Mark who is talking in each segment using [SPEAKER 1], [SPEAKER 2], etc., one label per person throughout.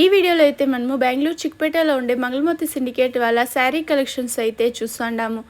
[SPEAKER 1] ఈ వీడియోలో అయితే మనము బెంగళూరు చిక్పేటలో ఉండే మంగళమూర్తి సిండికేట్ వాళ్ళ శారీ కలెక్షన్స్ అయితే చూస్తున్నాము.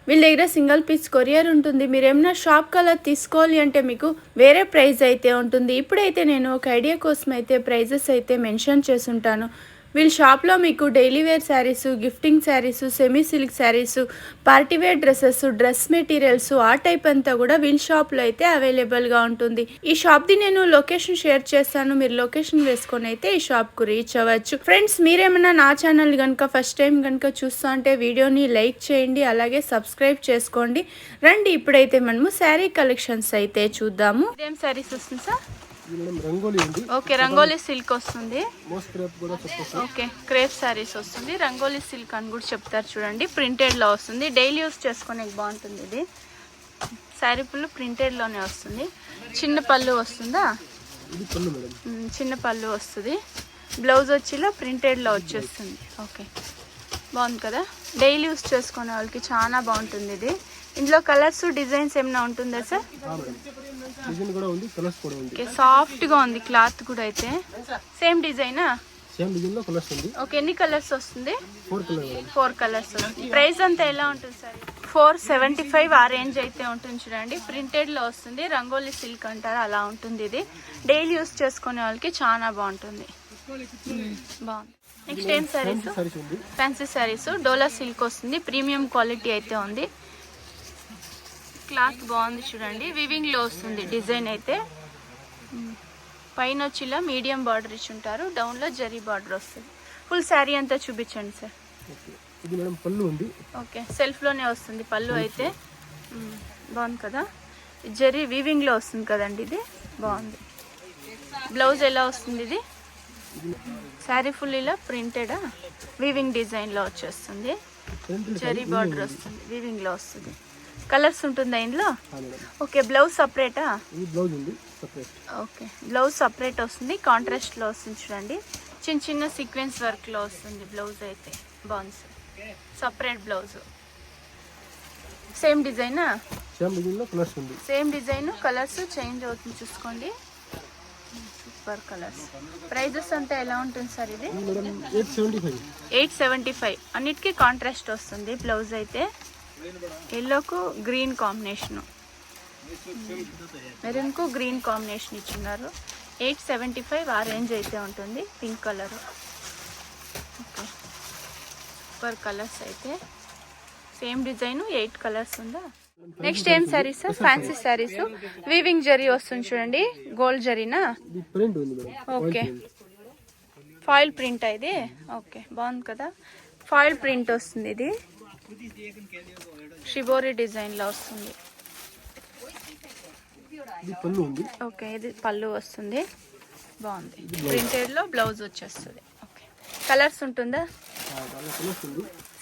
[SPEAKER 1] వీళ్ళ దగ్గర సింగిల్ పీస్ కొరియర్ ఉంటుంది. మీరు ఏమైనా షాప్ కలర్ తీసుకోవాలి అంటే మీకు వేరే ప్రైస్ అయితే ఉంటుంది. ఇప్పుడైతే నేను ఒక ఐడియా కోసం అయితే ప్రైజెస్ అయితే మెన్షన్ చేసి ఉంటాను. వీళ్ళ షాప్లో మీకు daily wear saris, gifting saris, semi silk saris, party wear dresses, dress materials ఆ టైప్ అంతా కూడా వీళ్ళ షాప్లో అయితే అవైలబుల్గా ఉంటుంది. ఈ షాప్ది నేను లొకేషన్ షేర్ చేస్తాను. మీరు లొకేషన్ వేసుకొని అయితే ఈ షాప్కు రీచ్ అవ్వచ్చు. ఫ్రెండ్స్, మీరేమైనా నా ఛానల్ కనుక ఫస్ట్ టైం కనుక చూస్తా అంటే వీడియోని లైక్ చేయండి, అలాగే సబ్స్క్రైబ్ చేసుకోండి. రండి ఇప్పుడైతే మనము శారీ కలెక్షన్స్ అయితే చూద్దాము. ఇదేం శారీస్ వస్తుంది సార్? ఓకే, రంగోలీ సిల్క్ వస్తుంది. ఓకే, క్రేప్ శారీస్ వస్తుంది. రంగోలీ సిల్క్ అని కూడా చెప్తారు చూడండి. ప్రింటెడ్లో వస్తుంది, డైలీ యూస్ చేసుకునే బాగుంటుంది. ఇది శారీ ఫుల్ ప్రింటెడ్లోనే వస్తుంది. చిన్న పళ్ళు వస్తుందా? చిన్న పళ్ళు వస్తుంది. బ్లౌజ్ వచ్చిలో ప్రింటెడ్లో వచ్చేస్తుంది. ఓకే, బాగుంది కదా. డైలీ యూస్ చేసుకునే వాళ్ళకి చాలా బాగుంటుంది ఇది. ఇందులో కలర్స్, డిజైన్స్ ఏమైనా ఉంటుందా సార్? సాఫ్ట్ గా ఉంది క్లాత్ కూడా. అయితే సేమ్ డిజైనా? ఓకే, ఎన్ని కలర్స్ వస్తుంది? 4 కలర్స్ వస్తుంది. ప్రైస్ అంతా ఎలా ఉంటుంది సార్? 475 ఆ రేంజ్ అయితే ఉంటుంది చూడండి. ప్రింటెడ్ లో వస్తుంది. రంగోలీ సిల్క్ అంటారు, అలా ఉంటుంది. ఇది డైలీ యూస్ చేసుకునే వాళ్ళకి చాలా బాగుంటుంది. బాగుంది. నెక్స్ట్ ఏం శారీస్? ఫ్యాన్సీ శారీస్. డోలా సిల్క్ వస్తుంది. ప్రీమియం క్వాలిటీ అయితే ఉంది. క్లాత్ బాగుంది చూడండి. వివింగ్ లో వస్తుంది డిజైన్ అయితే. పైన వచ్చిలా మీడియం బార్డర్ ఇచ్చి ఉంటారు, డౌన్ లో జరీ బార్డర్ వస్తుంది. ఫుల్ శారీ అంతా చూపించండి సార్. ఓకే, సెల్ఫ్ లోనే వస్తుంది పళ్ళు అయితే. బాగుంది కదా. జరీ వీవింగ్ లో వస్తుంది కదండి, ఇది బాగుంది. బ్లౌజ్ ఎలా వస్తుంది? ఇది శారీ ఫుల్ ఇలా ప్రింటెడ్ వీవింగ్ డిజైన్ లో వచ్చేస్తుంది. జరీ బార్డర్ వస్తుంది, వీవింగ్ లో వస్తుంది. కలర్స్ ఉంటుందా ఇందులో? ఓకే, బ్లౌజ్ సపరేటా? ఓకే, బ్లౌజ్ సపరేట్ వస్తుంది. కాంట్రాస్ట్ లో వస్తుంది చూడండి. చిన్న చిన్న సీక్వెన్స్ వర్క్ లో వస్తుంది బ్లౌజ్ అయితే. బాగుంది. Separate blouse. సేమ్ డిజైనా? సేమ్ డిజైన్, కలర్స్ చేంజ్ అవుతుంది చూసుకోండి. Super colours. ప్రైజెస్ అంతా ఎలా ఉంటుంది సార్? ఇది 875. అన్నిటికీ కాంట్రాస్ట్ వస్తుంది బ్లౌజ్ అయితే. ఎల్లోకు గ్రీన్ కాంబినేషన్, మెరూన్కు గ్రీన్ కాంబినేషన్ ఇచ్చున్నారు. 875 ఆ రేంజ్ అయితే ఉంటుంది. Pink colour. Okay, super colours అయితే. సేమ్ డిజైన్ 8 కలర్స్ ఉందా. నెక్స్ట్ ఏం శారీస్? ఫ్యాన్సీ శారీస్. వీవింగ్ జరీ వస్తుంది చూడండి. Gold Zarina? Okay, foil print ఇది. ఓకే, బాగుంది కదా. ఫాయిల్ ప్రింట్ వస్తుంది. ఇది షిబోరి డిజైన్ లో వస్తుంది. ఓకే, ఇది పళ్ళు వస్తుంది. బాగుంది. ప్రింటెడ్ లో బ్లౌజ్ వచ్చేస్తుంది. ఓకే, కలర్స్ ఉంటుందా?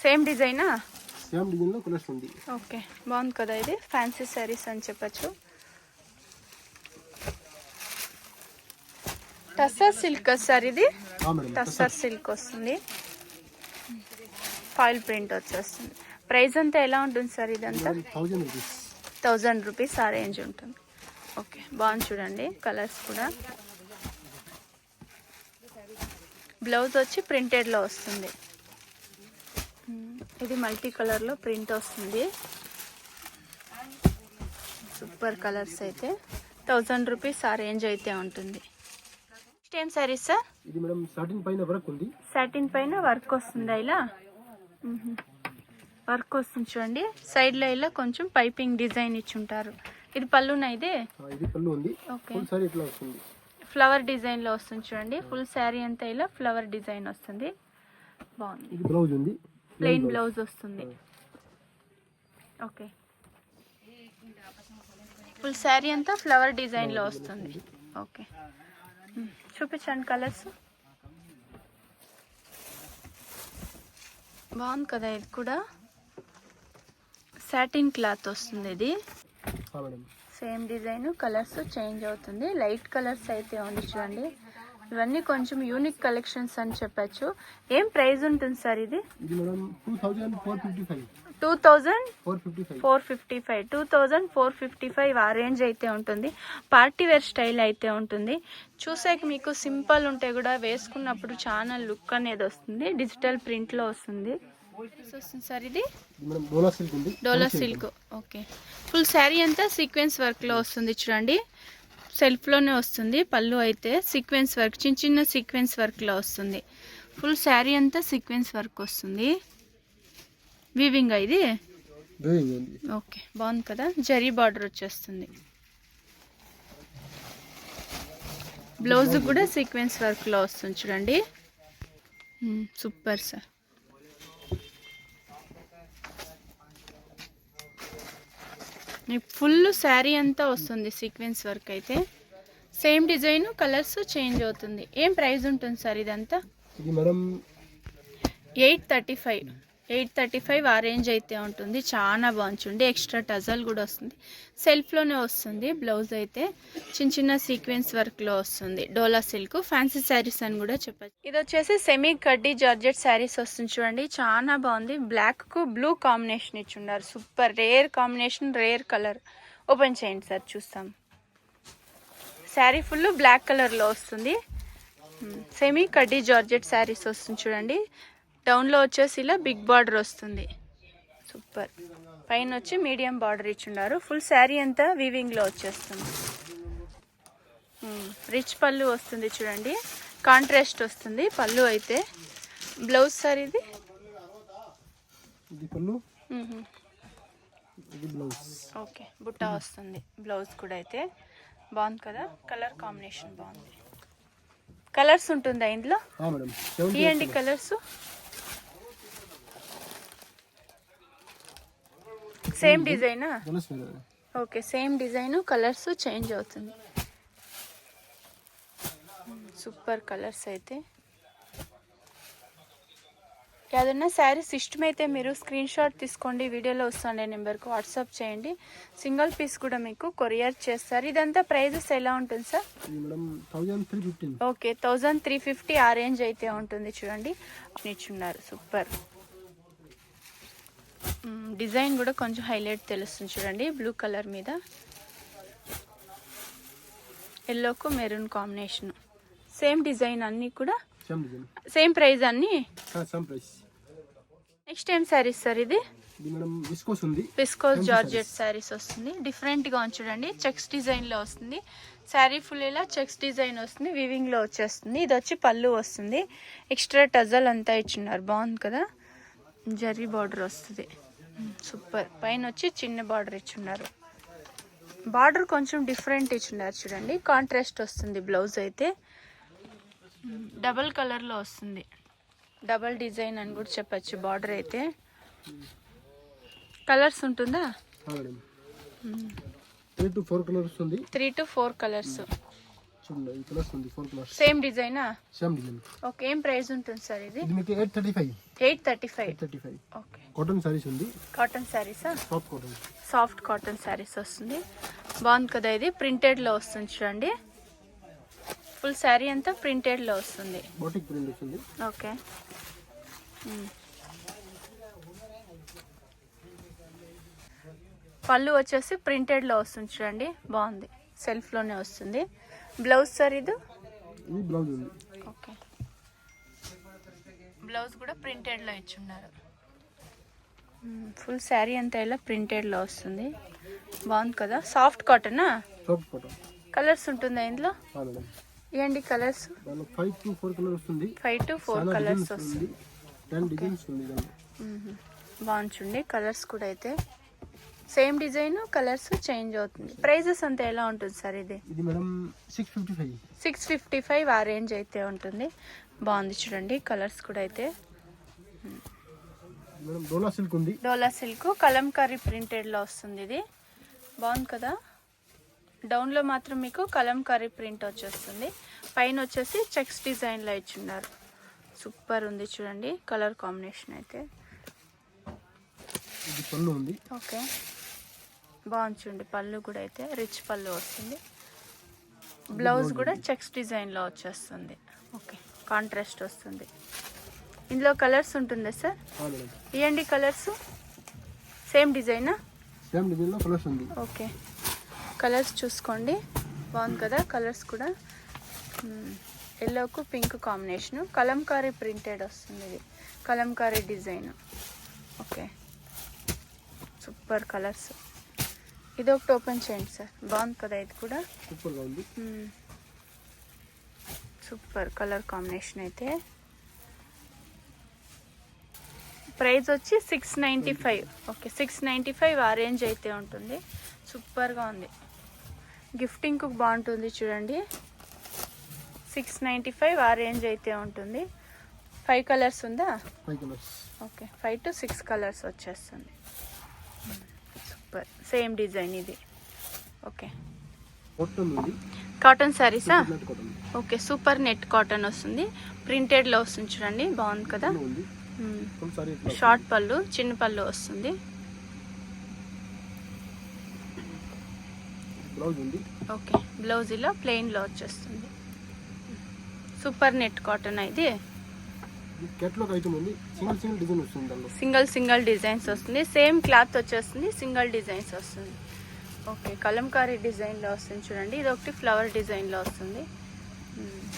[SPEAKER 1] సేమ్ డిజైనా? ఓకే, బాగుంది కదా. ఇది ఫ్యాన్సీ శారీస్ అని చెప్పచ్చు. టస్సర్ సిల్క్ సార్ ఇది. టస్సర్ సిల్క్ వస్తుంది. ఫాయిల్ ప్రింట్ వచ్చేస్తుంది. ప్రైస్ అంతా ఎలా ఉంటుంది సార్? ఇదంతా 1000 రూపీస్ ఆ రేంజ్ ఉంటుంది. ఓకే, బాగుంది చూడండి. కలర్స్ కూడా. బ్లౌజ్ వచ్చి ప్రింటెడ్లో వస్తుంది. ఇది మల్టీ కలర్లో ప్రింట్ వస్తుంది. సూపర్ కలర్స్ అయితే. 1000 రూపీస్ ఆ రేంజ్ అయితే ఉంటుంది. నెక్స్ట్ ఏం సారీస్ సార్?
[SPEAKER 2] ఇది మేడం సాటిన్ పైన వర్క్ ఉంది.
[SPEAKER 1] సాటిన్ పైన వర్క్ వస్తుందా? ఇలా వర్క్ వస్తుంది చూడండి. సైడ్ లో ఇలా కొంచెం పైపింగ్ డిజైన్ ఇచ్చి ఉంటారు. ఇది పళ్ళునా? ఇది
[SPEAKER 2] పళ్ళు ఉంది.
[SPEAKER 1] ఓకే,
[SPEAKER 2] ఫుల్ సారీ ఇట్లా వస్తుంది.
[SPEAKER 1] ఫ్లవర్ డిజైన్ లో వస్తుంది చూడండి. ఫుల్ శారీ అంతా ఇలా ఫ్లవర్ డిజైన్ వస్తుంది. బాగుంది.
[SPEAKER 2] ఇది బ్లౌజ్ ఉంది.
[SPEAKER 1] ప్లెయిన్ బ్లౌజ్ వస్తుంది. ఓకే, ఫుల్ శారీ అంతా ఫ్లవర్ డిజైన్ లో వస్తుంది. ఓకే, చూపించండి కలర్స్. బాగుంది కదా. ఇది కూడా సాటిన్ క్లాత్ వస్తుంది. ఇది సేమ్ డిజైన్, కలర్స్ చేంజ్ అవుతుంది. లైట్ కలర్స్ అయితే ఉంది చూడండి. ఇవన్నీ కొంచెం యూనిక్ కలెక్షన్స్ అని చెప్పచ్చు. ఏం ప్రైస్ ఉంటుంది సార్ ఇది? 2455
[SPEAKER 2] 455.
[SPEAKER 1] 2455 ఆ రేంజ్ అయితే ఉంటుంది. పార్టీ వేర్ స్టైల్ అయితే ఉంటుంది. చూసాక మీకు సింపుల్ ఉంటే కూడా వేసుకున్నప్పుడు చాలా లుక్ అనేది వస్తుంది. డిజిటల్ ప్రింట్లో వస్తుంది. వస్తుంది సార్ ఇది
[SPEAKER 2] మేడం డోలా సిల్క్ ఉంది.
[SPEAKER 1] డోలా సిల్క్. ఓకే, ఫుల్ శారీ అంతా సీక్వెన్స్ వర్క్లో వస్తుంది చూడండి. సెల్ఫ్లోనే వస్తుంది. పళ్ళు అయితే సీక్వెన్స్ వర్క్, చిన్న చిన్న సీక్వెన్స్ వర్క్లో వస్తుంది. ఫుల్ శారీ అంతా సీక్వెన్స్ వర్క్ వస్తుంది. వీవింగ్ ఇది. ఓకే, బాగుంది కదా. జరీ బార్డర్ వచ్చేస్తుంది. బ్లౌజ్ కూడా సీక్వెన్స్ వర్క్లో వస్తుంది చూడండి. Super sir. మీకు ఫుల్ శారీ అంతా వస్తుంది సీక్వెన్స్ వర్క్ అయితే. సేమ్ డిజైన్, కలర్స్ చేంజ్ అవుతుంది. ఏం ప్రైస్ ఉంటుంది సార్ ఇదంతా?
[SPEAKER 2] ఇది మేడం
[SPEAKER 1] 835 ఆ రేంజ్ అయితే ఉంటుంది. చాలా బాగుంది. ఎక్స్ట్రా టజల్ కూడా వస్తుంది. సెల్ఫ్లోనే వస్తుంది. బ్లౌజ్ అయితే చిన్న చిన్న సీక్వెన్స్ వర్క్లో వస్తుంది. డోలా సిల్క్ ఫ్యాన్సీ శారీస్ అని కూడా చెప్పచ్చు. ఇది వచ్చేసి సెమీ కడ్డీ జార్జెట్ శారీస్ వస్తుంది చూడండి. చాలా బాగుంది. బ్లాక్కు బ్లూ కాంబినేషన్ ఇచ్చున్నారు. Super rare combination, rare colour. Open చేయండి సార్ చూస్తాం. శారీ ఫుల్ బ్లాక్ కలర్లో వస్తుంది. సెమీ కడ్డీ జార్జెట్ శారీస్ వస్తుంది చూడండి. డౌన్లో వచ్చేసి ఇలా బిగ్ బార్డర్ వస్తుంది. సూపర్. పైన వచ్చి మీడియం బార్డర్ ఇచ్చున్నారు. ఫుల్ శారీ అంతా వీవింగ్లో వచ్చేస్తుంది. రిచ్ పళ్ళు వస్తుంది చూడండి. కాంట్రాస్ట్ వస్తుంది పళ్ళు అయితే. బ్లౌజ్ సార్ ఇది
[SPEAKER 2] పళ్ళు. ఇది బ్లౌజ్.
[SPEAKER 1] ఓకే, బుట్టా వస్తుంది. బ్లౌజ్ కూడా అయితే బాగుంది కదా. కలర్ కాంబినేషన్ బాగుంది. కలర్స్ ఉంటుందా ఇందులో? ఇవ్వండి కలర్స్. సేమ్ డిజైనా? Okay, same design, colours change అవుతుంది. సూపర్ కలర్స్ అయితే. ఏదన్నా శారీస్ ఇష్టమైతే మీరు స్క్రీన్ షాట్ తీసుకోండి. వీడియోలో వస్తుండే నెంబర్కి వాట్సాప్ చేయండి. సింగిల్ పీస్ కూడా మీకు కొరియర్ చేస్తారు. ఇదంతా ప్రైజెస్ ఎలా ఉంటుంది సార్? ఓకే, 1350 ఆ రేంజ్ అయితే ఉంటుంది చూడండి. ఇచ్చున్నారు. సూపర్. డిజైన్ కూడా కొంచెం హైలైట్ తెలుస్తుంది చూడండి. బ్లూ కలర్ మీద ఎల్లోకు మెరూన్ కాంబినేషన్. సేమ్ డిజైన్ అన్నీ కూడా సేమ్ ప్రైస్ అన్ని. నెక్స్ట్ ఏం శారీస్ సార్ ఇది? విస్కోస్ జార్జెట్ శారీస్ వస్తుంది. డిఫరెంట్గా ఉంది చూడండి. చెక్స్ డిజైన్లో వస్తుంది. శారీ ఫుల్ ఇలా చెక్స్ డిజైన్ వస్తుంది. వివింగ్లో వచ్చేస్తుంది. ఇది వచ్చి పళ్ళు వస్తుంది. ఎక్స్ట్రా టజల్ అంతా ఇచ్చున్నారు. బాగుంది కదా. జరీ బార్డర్ వస్తుంది. సూపర్. పైన వచ్చి చిన్న బార్డర్ ఇచ్చున్నారు. బార్డర్ కొంచెం డిఫరెంట్ ఇచ్చున్నారు చూడండి. కాంట్రాస్ట్ వస్తుంది. బ్లౌజ్ అయితే డబల్ కలర్లో వస్తుంది. డబల్ డిజైన్ అని కూడా చెప్పచ్చు. బార్డర్ అయితే కలర్స్ ఉంటుందా?
[SPEAKER 2] 3 to 4 కలర్స్ ఉంది.
[SPEAKER 1] 3 to 4 కలర్స్.
[SPEAKER 2] చూడండి, ఈ కలర్స్ ఉంది. 4 కలర్స్.
[SPEAKER 1] సేమ్ డిజైనా?
[SPEAKER 2] Same design.
[SPEAKER 1] ఓకే, ఏం ప్రైస్ ఉంటుంది సార్ ఇది?
[SPEAKER 2] ఇది మీకు 835.
[SPEAKER 1] 835. ఓకే,
[SPEAKER 2] కాటన్ సారీస్ ఉంది.
[SPEAKER 1] కాటన్ సారీసా?
[SPEAKER 2] Soft cotton.
[SPEAKER 1] Soft cotton saris వస్తుంది. బాగుంది కదా. ఇది ప్రింటెడ్లో వస్తుంది చూడండి. ఫుల్ శారీ అంతా ప్రింటెడ్లో వస్తుంది.
[SPEAKER 2] బోటిక్ ప్రింట్ వస్తుంది.
[SPEAKER 1] ఓకే. పళ్ళు వచ్చేసి ప్రింటెడ్లో వస్తుంది చూడండి. బాగుంది. సెల్ఫ్లోనే వస్తుంది. బ్లౌజ్ సార్ ఇది?
[SPEAKER 2] బ్లౌజ్ ఉంది.
[SPEAKER 1] ఓకే, బ్లౌజ్ కూడా ప్రింటెడ్లో ఇచ్చున్నారు. ఫుల్ శారీ అంతా ఇలా ప్రింటెడ్లో వస్తుంది. బాగుంది కదా. సాఫ్ట్ కాటనా?
[SPEAKER 2] Soft cotton.
[SPEAKER 1] కలర్స్ ఉంటుందా ఇందులో? ఇవ్వండి కలర్స్.
[SPEAKER 2] 5 to 4 కలర్స్ వస్తుంది.
[SPEAKER 1] 5 to 4 కలర్స్ వస్తుంది.
[SPEAKER 2] 10 డిజైన్స్ ఉంది.
[SPEAKER 1] బాగుంది. కలర్స్ కూడా అయితే సేమ్ డిజైన్, కలర్స్ చేంజ్ అవుతుంది. ప్రైజెస్ అంతా ఎలా ఉంటుంది సార్ ఇది?
[SPEAKER 2] ఇది మేడం 655.
[SPEAKER 1] 655 ఆ రేంజ్ అయితే ఉంటుంది. బాగుంది చూడండి. కలర్స్ కూడా అయితే
[SPEAKER 2] మేడం డోలా సిల్క్ ఉంది.
[SPEAKER 1] డోలా సిల్క్ కలంకారీ ప్రింటెడ్లో వస్తుంది. ఇది బాగుంది కదా. డౌన్లో మాత్రం మీకు కలంకారీ ప్రింట్ వచ్చేస్తుంది. పైన వచ్చేసి చెక్స్ డిజైన్లో ఇచ్చున్నారు. సూపర్ ఉంది చూడండి. కలర్ కాంబినేషన్ అయితే.
[SPEAKER 2] ఇది పళ్ళు ఉంది.
[SPEAKER 1] ఓకే, బాగుంది చూడండి. పళ్ళు కూడా అయితే రిచ్ పళ్ళు వస్తుంది. బ్లౌజ్ కూడా చెక్స్ డిజైన్లో వచ్చేస్తుంది. ఓకే, కాంట్రాస్ట్ వస్తుంది. ఇందులో కలర్స్ ఉంటుందా సార్? ఇవ్వండి కలర్స్. సేమ్ డిజైనా?
[SPEAKER 2] సేమ్ డిజైన్లో కలర్స్ ఉంది.
[SPEAKER 1] ఓకే, కలర్స్ చూసుకోండి, బాగుంది కదా కలర్స్ కూడా. ఎల్లోకు పింక్ కాంబినేషను, కలంకారీ ప్రింటెడ్ వస్తుంది, ఇది Kalamkari design. Okay, super colours. ఇది ఒకటి ఓపెన్ చేయండి సార్, బాగుంది కదా ఇది కూడా,
[SPEAKER 2] సూపర్గా ఉంది.
[SPEAKER 1] సూపర్ కలర్ కాంబినేషన్ అయితే. ప్రైస్ వచ్చి 695. ఓకే, 695 ఆ రేంజ్ అయితే ఉంటుంది. సూపర్గా ఉంది, గిఫ్టింగ్కు బాగుంటుంది చూడండి. 695 ఆ రేంజ్ అయితే ఉంటుంది. 5 కలర్స్ ఉందా?
[SPEAKER 2] 5 కలర్స్.
[SPEAKER 1] ఓకే, 5 to 6 కలర్స్ వచ్చేస్తుంది. సూపర్, సేమ్ డిజైన్ ఇది. ఓకే, కాటన్ శారీసా? ఓకే, సూపర్ నెట్ కాటన్ వస్తుంది, ప్రింటెడ్లో వస్తుంది చూడండి, బాగుంది కదా. షార్ట్ పళ్ళు, చిన్న పళ్ళు వస్తుంది. ఓకే, బ్లౌజ్ ఇలా ప్లెయిన్లో వచ్చేస్తుంది. సూపర్ నెట్ కాటన్ ఇది. సింగిల్ డిజైన్స్ వస్తుంది, సేమ్ క్లాత్ వచ్చేస్తుంది, సింగిల్ డిజైన్స్ వస్తుంది. ఓకే, కలంకారీ డిజైన్లో వస్తుంది చూడండి, ఇది ఒకటి ఫ్లవర్ డిజైన్లో వస్తుంది.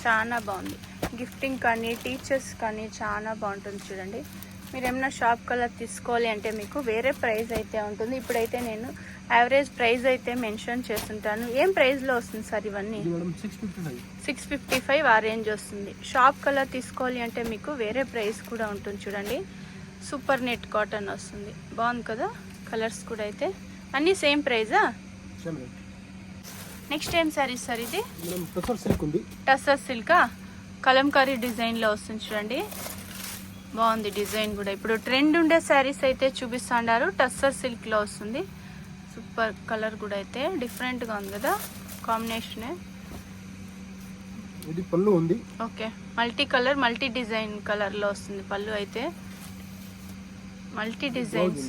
[SPEAKER 1] చాలా బాగుంది, గిఫ్టింగ్ కానీ టీచర్స్ కానీ చాలా బాగుంటుంది చూడండి. మీరు ఏమైనా షాప్ కలర్ తీసుకోవాలి అంటే మీకు వేరే ప్రైస్ అయితే ఉంటుంది. ఇప్పుడైతే నేను యావరేజ్ ప్రైస్ అయితే మెన్షన్ చేస్తుంటాను. ఏం ప్రైస్లో వస్తుంది సార్ ఇవన్నీ? 655 ఆ రేంజ్ వస్తుంది. షాప్ కలర్ తీసుకోవాలి అంటే మీకు వేరే ప్రైస్ కూడా ఉంటుంది చూడండి. సూపర్ నెట్ కాటన్ వస్తుంది, బాగుంది కదా కలర్స్ కూడా అయితే. అన్నీ సేమ్ ప్రైజా? నెక్స్ట్ ఏం సారీస్ సార్ ఇది? టస్సర్ సిల్కా, కలంకారీ డిజైన్లో వస్తుంది చూడండి, బాగుంది డిజైన్ కూడా. ఇప్పుడు ట్రెండ్ ఉండే శారీస్ అయితే చూపిస్తున్నారు, టస్సర్ సిల్క్లో వస్తుంది. సూపర్ కలర్ కూడా అయితే డిఫరెంట్గా ఉంది కదా కాంబినేషన్.
[SPEAKER 2] ఇది పళ్ళు ఉంది.
[SPEAKER 1] Okay, multi colour multi design కలర్లో వస్తుంది పళ్ళు అయితే. Multi designs,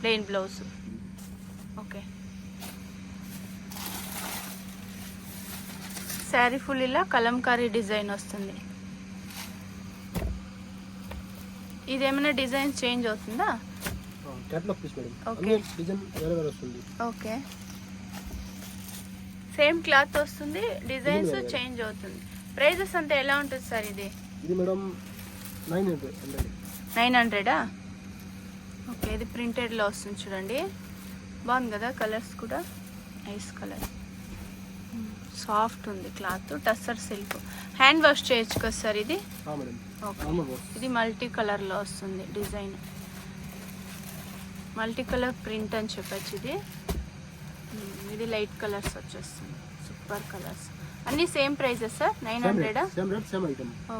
[SPEAKER 1] plain blouse. Okay, sari full ఇలా కలంకారీ డిజైన్ వస్తుంది. ఇదేమైనా డిజైన్ చేంజ్ అవుతుందా? ఓకే, సేమ్ క్లాత్ వస్తుంది, డిజైన్స్ చేంజ్ అవుతుంది. ప్రైజెస్ అంతా ఎలా ఉంటుంది సార్ ఇది?
[SPEAKER 2] ఇది మేడం
[SPEAKER 1] 900. ఓకే, ఇది ప్రింటెడ్లో వస్తుంది చూడండి, బాగుంది కదా కలర్స్ కూడా, నైస్ కలర్, సాఫ్ట్ ఉంది cloth, tussar silk. Hand wash చేయొచ్చు కదా సార్ ఇది? ఓకే, ఇది మల్టీ కలర్లో వస్తుంది డిజైన్, మల్టీ కలర్ ప్రింట్ అని చెప్పచ్చు ఇది. ఇది లైట్ కలర్స్ వచ్చేస్తుంది, సూపర్ కలర్స్. అన్నీ same prices sir? 900.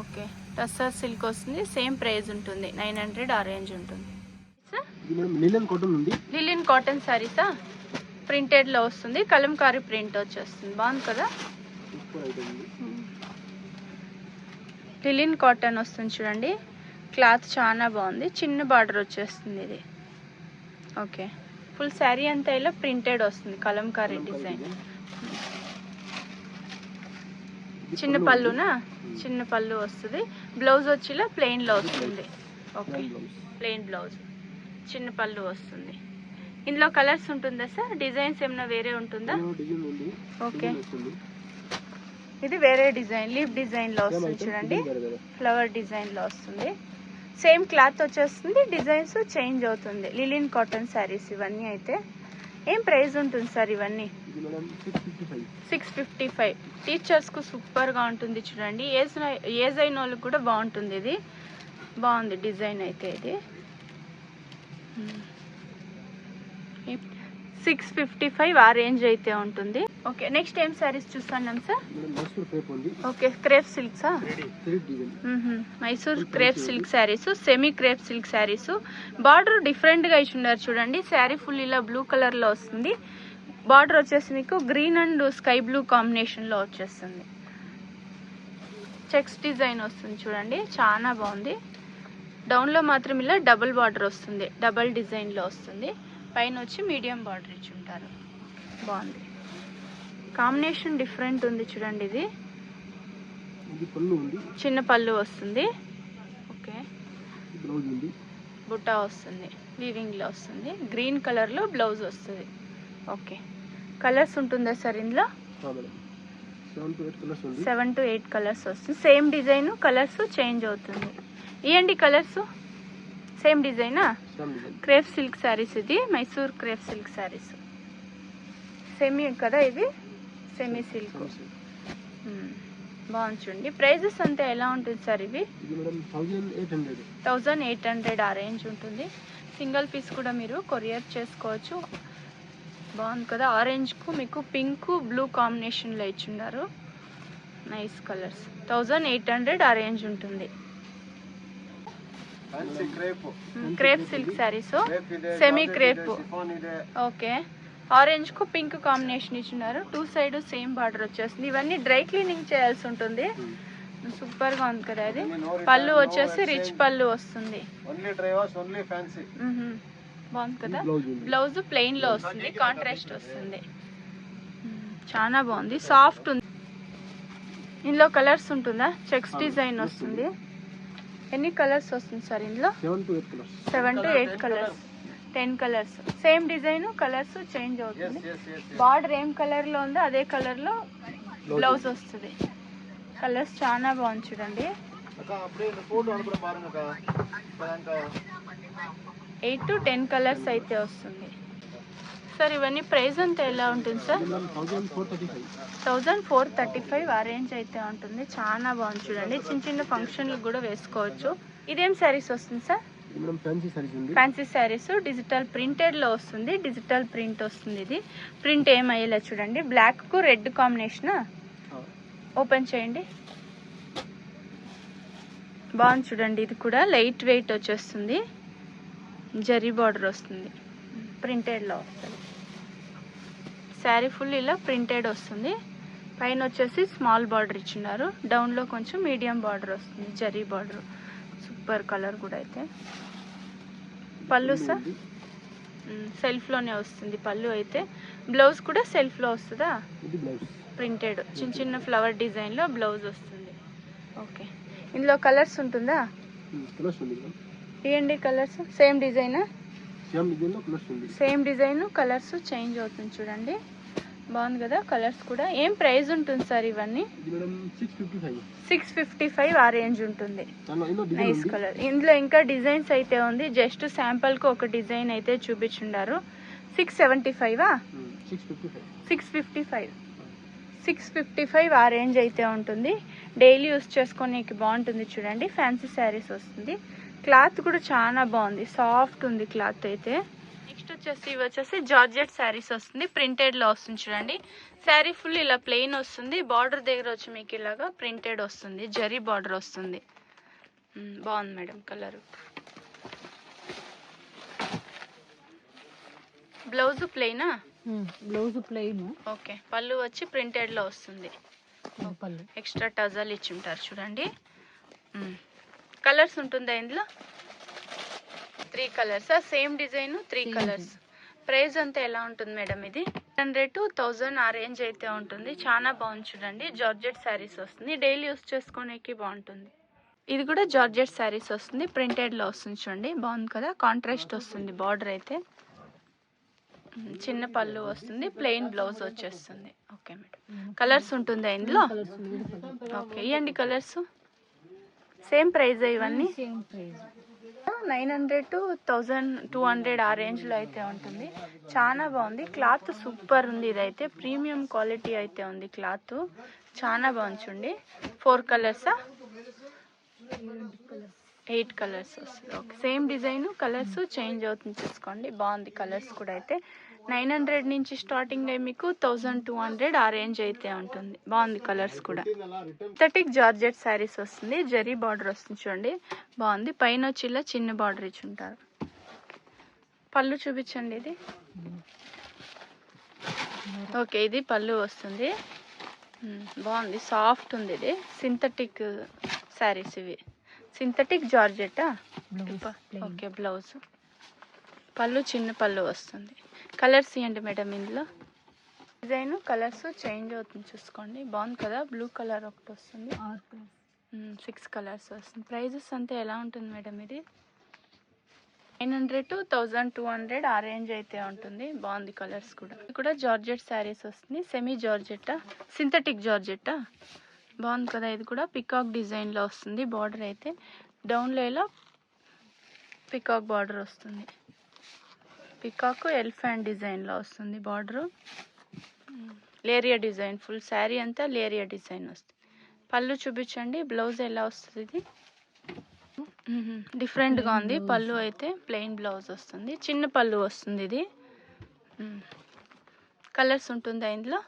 [SPEAKER 1] Okay, tussar silk వస్తుంది, సేమ్ ప్రైస్ ఉంటుంది, 900 ఆ రేంజ్ ఉంటుంది. లిలిన్ కాటన్ శారీసా? ప్రింటెడ్లో వస్తుంది, కలంకారీ ప్రింట్ వచ్చేస్తుంది, బాగుంది కదా. లిలిన్ కాటన్ వస్తుంది చూడండి, క్లాత్ చాలా బాగుంది, చిన్న బార్డర్ వచ్చేస్తుంది ఇది. ఓకే, ఫుల్ శారీ అంతా ఇలా ప్రింటెడ్ వస్తుంది, కలంకారీ డిజైన్. చిన్న పళ్ళునా? చిన్న పళ్ళు వస్తుంది, బ్లౌజ్ వచ్చి ఇలా ప్లెయిన్లో వస్తుంది. ఓకే, ప్లెయిన్ బ్లౌజ్, చిన్న పళ్ళు వస్తుంది. ఇందులో కలర్స్ ఉంటుందా సార్? డిజైన్స్ ఏమైనా వేరే ఉంటుందా? ఓకే, ఇది వేరే డిజైన్, లీఫ్ డిజైన్లో వస్తుంది చూడండి, ఫ్లవర్ డిజైన్లో వస్తుంది. సేమ్ క్లాత్ వచ్చేస్తుంది, డిజైన్స్ చేంజ్ అవుతుంది. లిలిన్ కాటన్ శారీస్ ఇవన్నీ అయితే. ఏం ప్రైస్ ఉంటుంది సార్ ఇవన్నీ? 655. టీచర్స్కు సూపర్గా ఉంటుంది చూడండి, ఏజ్ అయిన వాళ్ళకి కూడా బాగుంటుంది. ఇది బాగుంది డిజైన్ అయితే. ఇది 655 ఆ రేంజ్ అయితే ఉంటుంది. ఓకే, నెక్స్ట్ ఏం శారీస్ చూస్తున్నాం సార్? ఓకే, క్రేప్ సిల్క్సా? Mysore crepe silk saris, semi crepe silk saris. Border డిఫరెంట్గా ఇచ్చున్నారు చూడండి, శారీ ఫుల్ ఇలా బ్లూ కలర్లో వస్తుంది. బార్డర్ వచ్చేసి మీకు గ్రీన్ అండ్ స్కై బ్లూ కాంబినేషన్లో వచ్చేస్తుంది. చెక్స్ డిజైన్ వస్తుంది చూడండి, చాలా బాగుంది. డౌన్లో మాత్రం ఇలా డబుల్ బార్డర్ వస్తుంది, డబుల్ డిజైన్లో వస్తుంది. పైన వచ్చి మీడియం బార్డర్ ఇచ్చి ఉంటారు, బాగుంది. కాంబినేషన్ డిఫరెంట్ ఉంది చూడండి. ఇది చిన్న పళ్ళు వస్తుంది. ఓకే, బుట్టా వస్తుంది, వీవింగ్లో వస్తుంది. గ్రీన్ కలర్లో బ్లౌజ్ వస్తుంది. ఓకే, కలర్స్ ఉంటుందా సార్ ఇందులో?
[SPEAKER 2] మేడం 7 to 8 కలర్స్ ఉంది.
[SPEAKER 1] 7 to 8 కలర్స్ వస్తుంది. సేమ్ డిజైన్, కలర్స్ చేంజ్ అవుతుంది. ఇవ్వండి కలర్స్. సేమ్ డిజైనా?
[SPEAKER 2] Same design.
[SPEAKER 1] Crepe silk saris, ఇది Mysore crepe silk saris. Semi కదా ఇది? Semi silk. బాగుంది చూడండి. ప్రైజెస్ అంతా ఎలా ఉంటుంది సార్ ఇవి?
[SPEAKER 2] ఇది మేడం 1800.
[SPEAKER 1] 1800 ఆ రేంజ్ ఉంటుంది. సింగిల్ పీస్ కూడా మీరు కొరియర్ చేసుకోవచ్చు. బాగుంది కదా? ఆరెంజ్కు మీకు పింక్ బ్లూ కాంబినేషన్లో ఇచ్చున్నారు. Nice colours. 1800 ఆ రేంజ్ ఉంటుంది. Crepe silk saris, semi crepe. Okay, orange కు పింక్ కాంబినేషన్ ఇచ్చినారు. 2 సైడ్ సేమ్ బార్డర్ వచ్చేస్తుంది. ఇవన్నీ డ్రై క్లీనింగ్ చేయాల్సి ఉంటుంది. సూపర్ గా ఉంది కదా ఇది. పళ్ళు వచ్చేసి రిచ్ పళ్ళు వస్తుంది. బాగుంది కదా? బ్లౌజ్ ప్లెయిన్ లో వస్తుంది, కాంట్రాస్ట్ వస్తుంది. చాలా బాగుంది, సాఫ్ట్ ఉంది. ఇందులో కలర్స్ ఉంటుందా? చెక్స్ డిజైన్ వస్తుంది. ఎన్ని కలర్స్ వస్తుంది సార్ ఇందులో? 7 to 8 colours. 10 colours. Same design, colours change అవుతుంది. బార్డర్ ఏం కలర్ లో ఉందో అదే కలర్ లో బ్లౌజ్ వస్తుంది. కలర్స్ చాలా బాగుంది చూడండి. 8 to 10 కలర్స్ అయితే వస్తుంది. సార్ ఇవన్నీ ప్రైస్ అంతా ఎలా ఉంటుంది సార్? 1435 ఆ రేంజ్ అయితే ఉంటుంది. చాలా బాగుంది చూడండి. చిన్న చిన్న ఫంక్షన్లకు కూడా వేసుకోవచ్చు. ఇదేం శారీస్ వస్తుంది sir? Fancy saris, digital printed లో వస్తుంది. డిజిటల్ ప్రింట్ వస్తుంది. ఇది ప్రింట్ ఏం అయ్యేలా చూడండి. బ్లాక్ కు రెడ్ కాంబినేషన్. ఓపెన్ చేయండి. బాగుంది చూడండి. ఇది కూడా లైట్ వెయిట్ వచ్చేస్తుంది. జరీ బార్డర్ వస్తుంది. ప్రింటెడ్ లో వస్తుంది. శారీ ఫుల్ ఇలా ప్రింటెడ్ వస్తుంది. పైన వచ్చేసి స్మాల్ బార్డర్ ఇచ్చినారు. డౌన్ లో కొంచెం మీడియం బార్డర్ వస్తుంది, జరీ బార్డర్. సూపర్ కలర్ కూడా అయితే. పళ్ళు సార్ సెల్ఫ్ లోనే వస్తుంది. పళ్ళు అయితే బ్లౌజ్ కూడా సెల్ఫ్ లో వస్తుందా? ప్రింటెడ్ చిన్న చిన్న ఫ్లవర్ డిజైన్ లో బ్లౌజ్ వస్తుంది. ఓకే, ఇందులో కలర్స్ ఉంటుందా? ఇవ్వండి కలర్స్. సేమ్ డిజైనా? సేమ్ డిజైన్, కలర్స్ చేంజ్ అవుతుంది చూడండి. బాగుంది కదా? కలర్స్ కూడా. ఏం ప్రైస్ ఉంటుంది సార్ ఇవన్నీ? 655 ఆ రేంజ్ ఉంటుంది. Nice colour. ఇందులో ఇంకా డిజైన్స్ అయితే ఉంది. జస్ట్ శాంపుల్ కు ఒక డిజైన్ అయితే చూపించుండారు. 675 655 ఆ రేంజ్ అయితే ఉంటుంది. డైలీ యూస్ చేసుకోనికి బాగుంటుంది చూడండి. ఫ్యాన్సీ శారీస్ వస్తుంది. క్లాత్ కూడా చాలా బాగుంది, సాఫ్ట్ ఉంది క్లాత్ అయితే. నెక్స్ట్ వచ్చేసి ఇవి వచ్చేసి జార్జెట్ శారీస్ వస్తుంది. ప్రింటెడ్ లో వస్తుంది చూడండి. శారీ ఫుల్ ఇలా ప్లెయిన్ వస్తుంది. బార్డర్ దగ్గర వచ్చి మీకు ఇలాగా ప్రింటెడ్ వస్తుంది, జరీ బార్డర్ వస్తుంది. బాగుంది మేడం కలర్. బ్లౌజ్ ప్లెయినా?
[SPEAKER 3] Blouse plain.
[SPEAKER 1] ఓకే, పళ్ళు వచ్చి ప్రింటెడ్ లో వస్తుంది. ఎక్స్ట్రా టజల్ ఇచ్చి ఉంటారు చూడండి. కలర్స్ ఉంటుందా ఇందులో? 3 colours. Same design 3 colours. Price అంతా ఎలా ఉంటుంది మేడం ఇది? 100 to 1000 ఆ రేంజ్ అయితే ఉంటుంది. చాలా బాగుంది చూడండి. జార్జెట్ శారీస్ వస్తుంది. డైలీ యూస్ చేసుకోనికి బాగుంటుంది. ఇది కూడా జార్జెట్ శారీస్ వస్తుంది. ప్రింటెడ్ లో వస్తుంది చూడండి. బాగుంది కదా? కాంట్రాస్ట్ వస్తుంది బార్డర్ అయితే. చిన్న పళ్ళు వస్తుంది, ప్లెయిన్ బ్లౌజ్ వచ్చేస్తుంది. Okay madam. కలర్స్ ఉంటుందా ఇందులో? ఓకే, ఇవ్వండి కలర్స్. సేమ్ ప్రైస్ ఇవన్నీ? 900 to 1200 ఆ రేంజ్ లో అయితే ఉంటుంది. చాలా బాగుంది. క్లాత్ సూపర్ ఉంది. ఇదైతే ప్రీమియం క్వాలిటీ అయితే ఉంది. క్లాత్ చాలా బాగుంది చూడండి. 4 కలర్సా? 8 కలర్స్ వస్తుంది. Okay, same design, colours change అవుతుంది చూసుకోండి. బాగుంది కలర్స్ కూడా అయితే. 900 నుంచి స్టార్టింగ్ అయ్యి మీకు 1200 ఆ రేంజ్ అయితే ఉంటుంది. బాగుంది కలర్స్ కూడా. సింథటిక్ జార్జెట్ శారీస్ వస్తుంది. జరీ బార్డర్ వస్తుంది చూడండి. బాగుంది. పైన వచ్చి ఇలా చిన్న బార్డర్ ఇచ్చి ఉంటారు. పళ్ళు చూపించండి. ఇది ఓకే, ఇది పళ్ళు వస్తుంది. బాగుంది, సాఫ్ట్ ఉంది. ఇది సింథటిక్ శారీస్. ఇవి సింథటిక్ జార్జెటా? Okay, blouse. పళ్ళు చిన్న పళ్ళు వస్తుంది. కలర్స్ ఇవ్వండి మేడం. ఇందులో డిజైన్, కలర్స్ చేంజ్ అవుతుంది చూసుకోండి. బాగుంది కదా? బ్లూ కలర్ ఒకటి వస్తుంది. 6 కలర్స్ వస్తుంది. ప్రైజెస్ అంతా ఎలా ఉంటుంది మేడం ఇది? 900 to 1200 ఆ రేంజ్ అయితే ఉంటుంది. బాగుంది కలర్స్ కూడా. ఇది కూడా జార్జెట్ శారీస్ వస్తుంది. సెమీ జార్జెట్టా, సింథటిక్ జార్జెట్టా, బాగుంది కదా. ఇది కూడా పికాక్ డిజైన్లో వస్తుంది. బార్డర్ అయితే డౌన్లో ఇలా పికాక్ బార్డర్ వస్తుంది. పికాక్ ఎలిఫెంట్ డిజైన్లో వస్తుంది border. Leheriya design, full sari అంతా లేరియా డిజైన్ వస్తుంది. పళ్ళు చూపించండి. బ్లౌజ్ ఎలా వస్తుంది? ఇది డిఫరెంట్గా ఉంది. పళ్ళు అయితే ప్లెయిన్ బ్లౌజ్ వస్తుంది. చిన్న పళ్ళు వస్తుంది. ఇది కలర్స్ ఉంటుందా ఇందులో?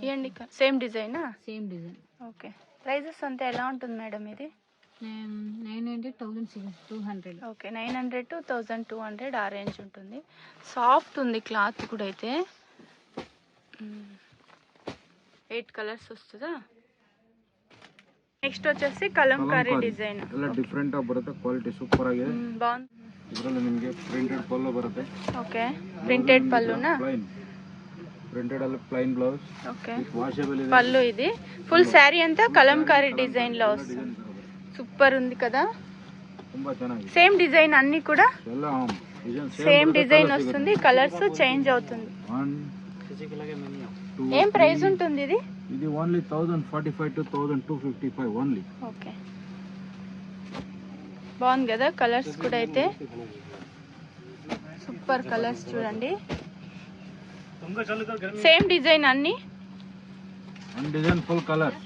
[SPEAKER 1] ఇవ్వండి. సేమ్ డిజైనా?
[SPEAKER 3] Same design.
[SPEAKER 1] ఓకే. ప్రైజెస్ అంతా ఎలా ఉంటుంది మేడం ఇది?
[SPEAKER 3] 900, 1200.
[SPEAKER 1] ఓకే, 900 to 1200 ఆ రేంజ్ ఉంటుంది. సాఫ్ట్ ఉంది క్లాత్ కూడా. అయితే 8 కలర్స్ వస్తుందా? నెక్స్ట్ వచ్చేసి కలంకారీ డిజైన్.
[SPEAKER 4] ಎಲ್ಲ ಡಿಫರೆಂಟ್ ಆಗಿ ಬರುತ್ತೆ. ಕ್ವಾಲಿಟಿ ಸೂಪರ್ ಆಗಿದೆ.
[SPEAKER 1] బాగుంది.
[SPEAKER 4] ಇದರಲ್ಲಿ ನಿಮಗೆ ಪ್ರಿಂಟೆಡ್ ಪಲ್ಲು ಬರುತ್ತೆ.
[SPEAKER 1] ఓకే, ప్రింటెడ్ పళ్ళునా?
[SPEAKER 4] ಪ್ಲೈನ್ ಪ್ರಿಂಟೆಡ್ ಅಲ್ಲಿ ಪ್ಲೈನ್ ಬ್ಲೌಸ್.
[SPEAKER 1] ఓకే,
[SPEAKER 4] ವಾಷಬಲ್ ಇದೆ.
[SPEAKER 1] పళ్ళు ఇది ఫుల్ శారీ అంతా కలంకారీ డిజైన్ లో వస్తుంది. సూపర్ ఉంది కదా.
[SPEAKER 4] ತುಂಬಾ ಚೆನ್ನಾಗಿದೆ.
[SPEAKER 1] సేమ్ డిజైన్ అన్ని కూడా
[SPEAKER 4] ಎಲ್ಲ ಡಿಸೈನ್
[SPEAKER 1] సేమ్ డిజైన్ వస్తుంది. కలర్స్ చేంజ్ అవుతుంది.
[SPEAKER 4] 1 2
[SPEAKER 1] ఏం ప్రైస్ ఉంటుంది ఇది?
[SPEAKER 4] ఇది ఓన్లీ 1045 to 1255 ఓన్లీ.
[SPEAKER 1] ఓకే, బాగుంది కదా. కలర్స్ కూడా అయితే సూపర్ కలర్స్ చూడండి. సేమ్ డిజైన్ అన్ని.
[SPEAKER 4] One design full colour.